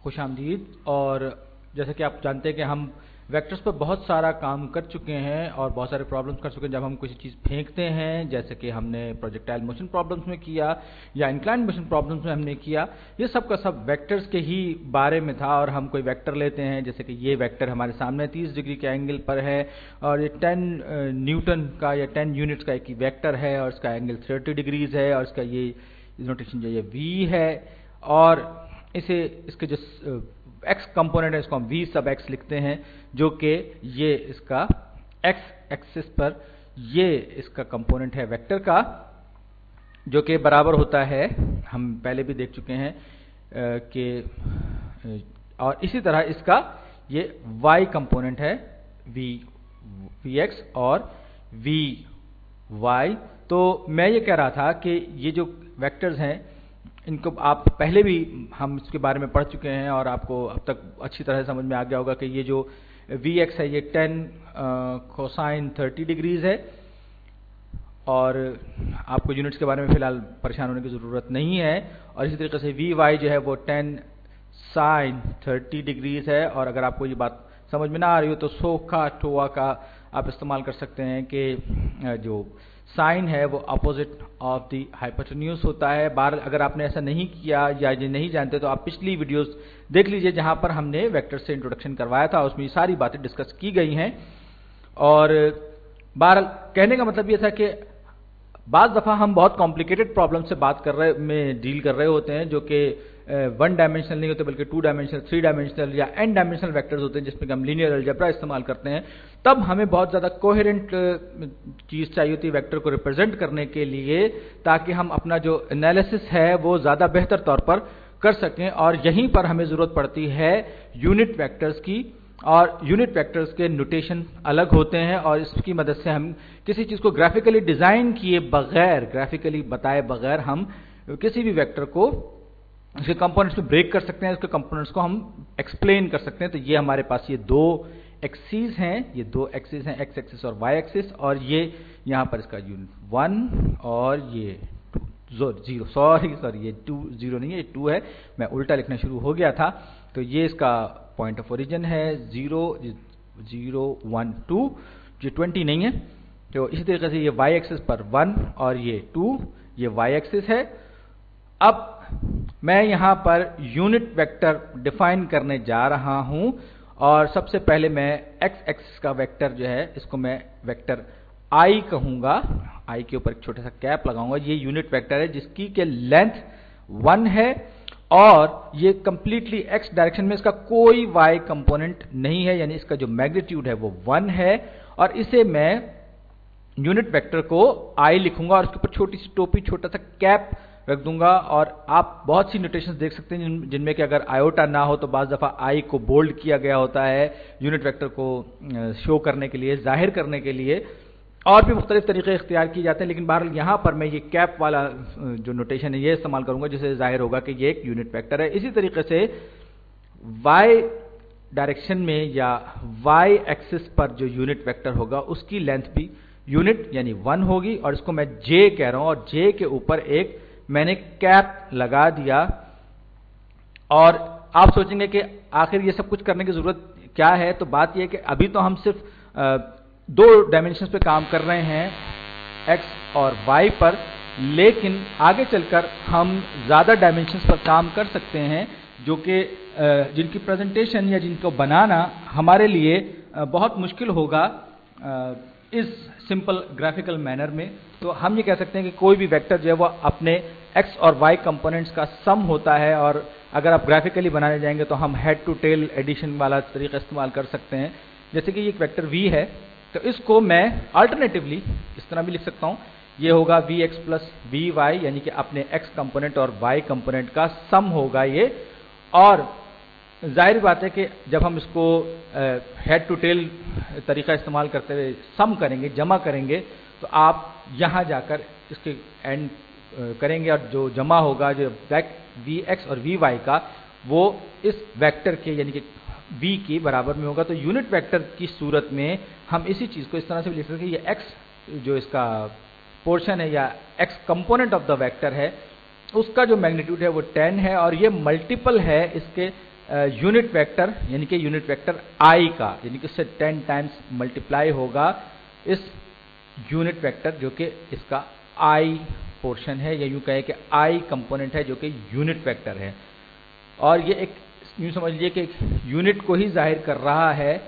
खुशामदीद। और जैसे कि आप जानते हैं कि हम वेक्टर्स पर बहुत सारा काम कर चुके हैं और बहुत सारे प्रॉब्लम्स कर चुके हैं। जब हम किसी चीज़ फेंकते हैं, जैसे कि हमने प्रोजेक्टाइल मोशन प्रॉब्लम्स में किया या इंक्लाइन मोशन प्रॉब्लम्स में हमने किया, ये सब का सब वेक्टर्स के ही बारे में था। और हम कोई वेक्टर लेते हैं, जैसे कि ये वेक्टर हमारे सामने 30 डिग्री के एंगल पर है और ये 10 न्यूटन का या 10 यूनिट्स का एक ही वेक्टर है और इसका एंगल 30 डिग्रीज है और इसका ये नोटेशन जो ये v है। और इसके जो x कंपोनेंट है इसको हम v सब x लिखते हैं, जो कि ये इसका x एक्सिस पर ये इसका कंपोनेंट है वेक्टर का, जो कि बराबर होता है, हम पहले भी देख चुके हैं कि, और इसी तरह इसका ये y कंपोनेंट है vx और vy। तो मैं ये कह रहा था कि ये जो वेक्टर्स हैं इनको आप पहले भी हम इसके बारे में पढ़ चुके हैं और आपको अब तक अच्छी तरह समझ में आ गया होगा कि ये जो Vx है ये 10 कोसाइन 30 डिग्रीज है। और आपको यूनिट्स के बारे में फिलहाल परेशान होने की ज़रूरत नहीं है। और इसी तरीके से Vy जो है वो 10 साइन 30 डिग्रीज है। और अगर आपको ये बात समझ में ना आ रही हो तो सोखा टोआ का आप इस्तेमाल कर सकते हैं कि जो साइन है वो अपोजिट ऑफ द हाइपोटेन्यूज होता है। बार अगर आपने ऐसा नहीं किया या ये नहीं जानते तो आप पिछली वीडियोस देख लीजिए, जहां पर हमने वेक्टर से इंट्रोडक्शन करवाया था, उसमें सारी बातें डिस्कस की गई हैं। और कहने का मतलब ये था कि बाज़ दफ़ा हम बहुत कॉम्प्लिकेटेड प्रॉब्लम से डील कर रहे होते हैं, जो कि 1 डायमेंशनल नहीं होते बल्कि 2 डायमेंशनल, 3 डायमेंशनल या n डायमेंशनल वेक्टर्स होते हैं, जिसमें हम लीनियर अलजेब्रा इस्तेमाल करते हैं। तब हमें बहुत ज़्यादा कोहेरेंट चीज़ चाहिए होती है वेक्टर को रिप्रेजेंट करने के लिए, ताकि हम अपना जो एनालिसिस है वो ज़्यादा बेहतर तौर पर कर सकें। और यहीं पर हमें ज़रूरत पड़ती है यूनिट वेक्टर्स की। और यूनिट वेक्टर्स के नोटेशन अलग होते हैं और इसकी मदद से हम किसी चीज़ को ग्राफिकली डिज़ाइन किए बगैर, ग्राफिकली बताए बगैर हम किसी भी वेक्टर को इसके कंपोनेंट्स में ब्रेक कर सकते हैं, इसके कंपोनेंट्स को हम एक्सप्लेन कर सकते हैं। तो ये हमारे पास ये दो एक्सिस हैं, ये दो एक्सिस हैं, एक्स एक्सिस और वाई एक्सिस। और ये यहाँ पर इसका यूनिट 1 और ये 0, सॉरी ये 2 0 नहीं है, ये 2 है, मैं उल्टा लिखना शुरू हो गया था। तो ये इसका पॉइंट ऑफ ओरिजिन है 0 0 1 2, जो 20 नहीं है। तो इसी तरीके से ये वाई एक्सिस पर 1 और ये 2, ये वाई एक्सिस है। अब मैं यहां पर यूनिट वेक्टर डिफाइन करने जा रहा हूं और सबसे पहले मैं एक्स एक्सिस का वेक्टर जो है इसको मैं वेक्टर आई कहूंगा। आई के ऊपर एक छोटा सा कैप लगाऊंगा। ये यूनिट वेक्टर है जिसकी के लेंथ 1 है और ये कंप्लीटली एक्स डायरेक्शन में, इसका कोई वाई कंपोनेंट नहीं है, यानी इसका जो मैग्नीट्यूड है वो 1 है। और इसे मैं यूनिट वेक्टर को आई लिखूंगा और उसके ऊपर छोटी सी टोपी, छोटा सा कैप रख दूंगा। और आप बहुत सी नोटेशंस देख सकते हैं जिनमें कि अगर आयोटा ना हो तो बाज़ दफ़ा आई को बोल्ड किया गया होता है यूनिट वेक्टर को शो करने के लिए, जाहिर करने के लिए। और भी मुख्तलिफ तरीके इख्तियार किए जाते हैं, लेकिन बहरहाल यहाँ पर मैं ये कैप वाला जो नोटेशन है ये इस्तेमाल करूंगा, जिससे जाहिर होगा कि ये एक यूनिट वेक्टर है। इसी तरीके से वाई डायरेक्शन में या वाई एक्सिस पर जो यूनिट वेक्टर होगा उसकी लेंथ भी यूनिट यानी 1 होगी। और इसको मैं जे कह रहा हूं और जे के ऊपर एक मैंने कैप लगा दिया। और आप सोचेंगे कि आखिर ये सब कुछ करने की जरूरत क्या है, तो बात यह कि अभी तो हम सिर्फ 2 डायमेंशंस पे काम कर रहे हैं, x और y पर, लेकिन आगे चलकर हम ज्यादा डायमेंशंस पर काम कर सकते हैं, जो कि जिनकी प्रेजेंटेशन या जिनको बनाना हमारे लिए बहुत मुश्किल होगा इस सिंपल ग्राफिकल मैनर में। तो हम ये कह सकते हैं कि कोई भी वेक्टर जो है वो अपने x और y कंपोनेंट्स का सम होता है। और अगर आप ग्राफिकली बनाने जाएंगे तो हम हेड टू टेल एडिशन वाला तरीका इस्तेमाल कर सकते हैं। जैसे कि ये एक वेक्टर v है, तो इसको मैं अल्टरनेटिवली इस तरह भी लिख सकता हूं, ये होगा vx प्लस vy, यानी कि अपने x कंपोनेंट और y कंपोनेंट का सम होगा ये। और जाहिर बात है कि जब हम इसको हेड टू टेल तरीका इस्तेमाल करते हुए सम करेंगे, जमा करेंगे, तो आप यहां जाकर इसके एंड करेंगे और जो जमा होगा जो vx और vy का, वो इस वेक्टर के यानी कि v के बराबर में होगा। तो यूनिट वेक्टर की सूरत में हम इसी चीज को इस तरह से भी लिख सकते हैं, ये x जो इसका पोर्शन है या x component of the vector है, उसका जो मैग्नीट्यूड है वो 10 है और ये मल्टीपल है इसके यूनिट वेक्टर यानी कि यूनिट वेक्टर I का, यानी कि उससे 10 टाइम्स मल्टीप्लाई होगा इस यूनिट वेक्टर जो कि इसका I पोर्शन है, या यूं कहे कि I कंपोनेंट है जो कि यूनिट वेक्टर है। और ये एक यूं समझ लीजिए कि एक यूनिट को ही जाहिर कर रहा है,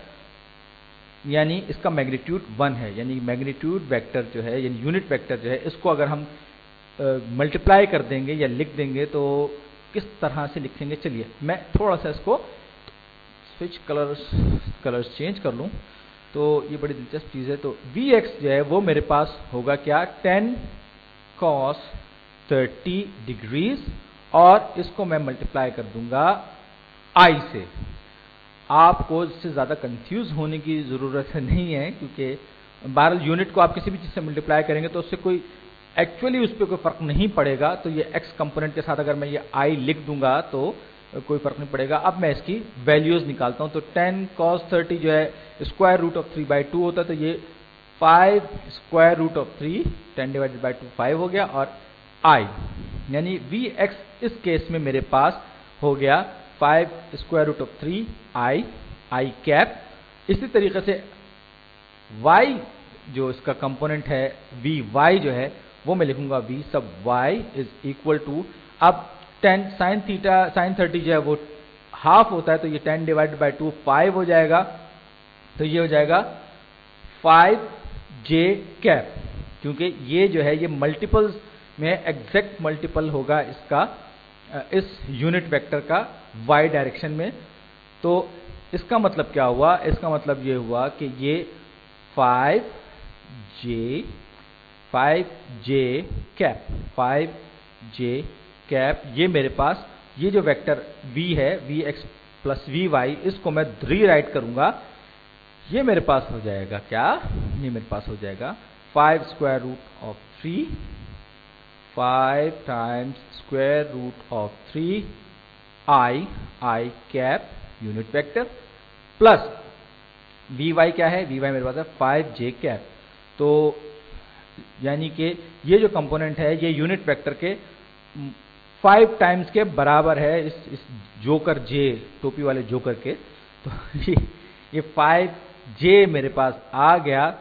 यानी इसका मैग्नीट्यूड 1 है, यानी मैग्नीट्यूड वेक्टर जो है यानी यूनिट वेक्टर जो है, इसको अगर हम मल्टीप्लाई कर देंगे या लिख देंगे तो किस तरह से लिखेंगे, चलिए मैं थोड़ा सा इसको स्विच कलर्स चेंज कर लूं तो ये बड़ी दिलचस्प चीज़ है। तो Vx जो है वो मेरे पास होगा क्या, 10 cos 30 डिग्रीज, और इसको मैं मल्टीप्लाई कर दूंगा I से। आपको इससे ज़्यादा कंफ्यूज होने की ज़रूरत नहीं है, क्योंकि बहरहाल यूनिट को आप किसी भी चीज़ से मल्टीप्लाई करेंगे तो उससे कोई एक्चुअली उस पर कोई फ़र्क नहीं पड़ेगा। तो ये x कंपोनेंट के साथ अगर मैं ये I लिख दूंगा तो कोई फ़र्क नहीं पड़ेगा। अब मैं इसकी वैल्यूज़ निकालता हूँ। तो 10 cos 30 जो है स्क्वायर रूट ऑफ 3/2 होता है, तो ये 5 square root of 3, 10 divided by 2 5 हो गया, और I यानी Vx इस केस में मेरे पास हो गया 5 square root of 3 I cap. इसी तरीके से y जो इसका कंपोनेंट है Vy जो है वो मैं लिखूंगा V सब y इज इक्वल टू, अब 10 साइन 30 जो है वो हाफ होता है, तो ये 10 डिवाइडेड बाई 2 5 हो जाएगा, तो ये हो जाएगा 5j कैप, क्योंकि ये जो है ये मल्टीपल्स में एग्जैक्ट मल्टीपल होगा इसका इस यूनिट वेक्टर का y डायरेक्शन में। तो इसका मतलब क्या हुआ, इसका मतलब ये हुआ कि ये 5j कैप ये मेरे पास ये जो वेक्टर v है Vx प्लस Vy, इसको मैं रीराइट करूंगा, ये मेरे पास हो जाएगा क्या, ये मेरे पास हो जाएगा 5 square root of 3, 5 times square root of 3 I cap unit vector, plus Vy क्या है, Vy मेरे पास है 5j कैप। तो यानी कि ये जो कंपोनेंट है ये यूनिट वेक्टर के 5 टाइम्स के बराबर है, इस जोकर j, टोपी वाले जोकर के। तो ये 5j मेरे पास आ गया,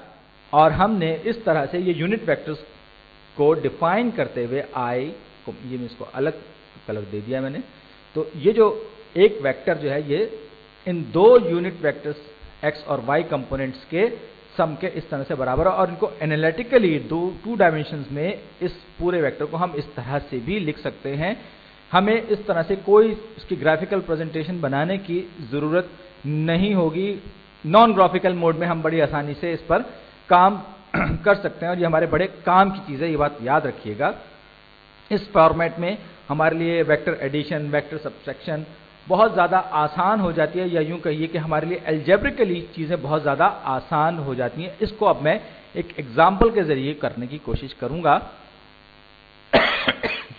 और हमने इस तरह से ये यूनिट वेक्टर्स को डिफाइन करते हुए I को, ये मैं इसको अलग कलर दे दिया मैंने। तो ये जो एक वेक्टर जो है ये इन दो यूनिट वेक्टर्स x और y कंपोनेंट्स के सम के इस तरह से बराबर है, और इनको एनालिटिकली 2 डायमेंशंस में इस पूरे वेक्टर को हम इस तरह से भी लिख सकते हैं। हमें इस तरह से कोई इसकी ग्राफिकल प्रेजेंटेशन बनाने की ज़रूरत नहीं होगी। नॉन ग्राफिकल मोड में हम बड़ी आसानी से इस पर काम कर सकते हैं, और ये हमारे बड़े काम की चीज़ है, ये बात याद रखिएगा। इस फॉर्मेट में हमारे लिए वेक्टर एडिशन, वेक्टर सब्ट्रैक्शन बहुत ज़्यादा आसान हो जाती है, या यूं कहिए कि हमारे लिए अलजेब्रिकली चीज़ें बहुत ज़्यादा आसान हो जाती हैं। इसको अब मैं एक एग्जाम्पल के ज़रिए करने की कोशिश करूँगा।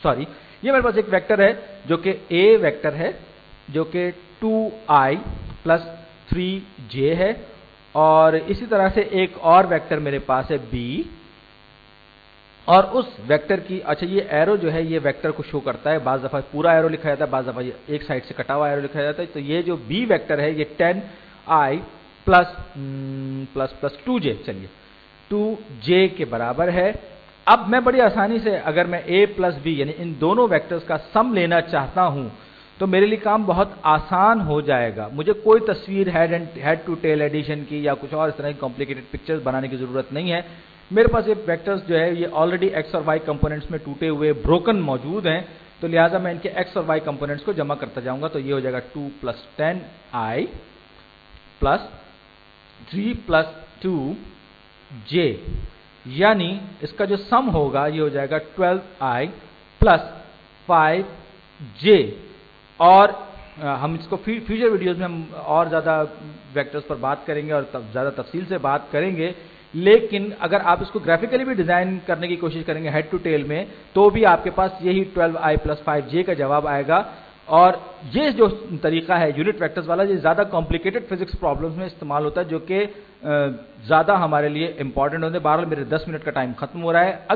सॉरी, ये मेरे पास एक वेक्टर है जो कि A वेक्टर है, जो कि 2I प्लस 3j है, और इसी तरह से एक और वेक्टर मेरे पास है B, और उस वेक्टर की, अच्छा ये एरो जो है ये वेक्टर को शो करता है, बाज़ दफ़ा पूरा एरो लिखा जाता है, बाज़ दफ़ा ये एक साइड से कटा हुआ एरो लिखा जाता है। तो ये जो B वेक्टर है ये 10I प्लस 2j, चलिए 2j के बराबर है। अब मैं बड़ी आसानी से अगर मैं A प्लस B यानी इन दोनों वेक्टर्स का सम लेना चाहता हूं तो मेरे लिए काम बहुत आसान हो जाएगा। मुझे कोई तस्वीर हेड टू टेल एडिशन की या कुछ और इस तरह की कॉम्प्लिकेटेड पिक्चर्स बनाने की ज़रूरत नहीं है। मेरे पास ये वेक्टर्स जो है ये ऑलरेडी x और y कंपोनेंट्स में टूटे हुए ब्रोकन मौजूद हैं, तो लिहाजा मैं इनके x और y कंपोनेंट्स को जमा करता जाऊंगा। तो ये हो जाएगा 2 plus 10I plus 3 plus 2j, यानी इसका जो सम होगा ये हो जाएगा 12I प्लस 5j। और हम इसको फ्यूचर वीडियोस में हम और ज़्यादा वेक्टर्स पर बात करेंगे और ज़्यादा तफसील से बात करेंगे, लेकिन अगर आप इसको ग्राफिकली भी डिज़ाइन करने की कोशिश करेंगे हेड टू टेल में, तो भी आपके पास यही 12I प्लस 5j का जवाब आएगा। और ये जो तरीका है यूनिट वेक्टर्स वाला, ये ज़्यादा कॉम्प्लिकेटेड फिजिक्स प्रॉब्लम्स में इस्तेमाल होता है, जो कि ज़्यादा हमारे लिए इंपॉर्टेंट होते हैं। बहरहाल मेरे 10 मिनट का टाइम खत्म हो रहा है।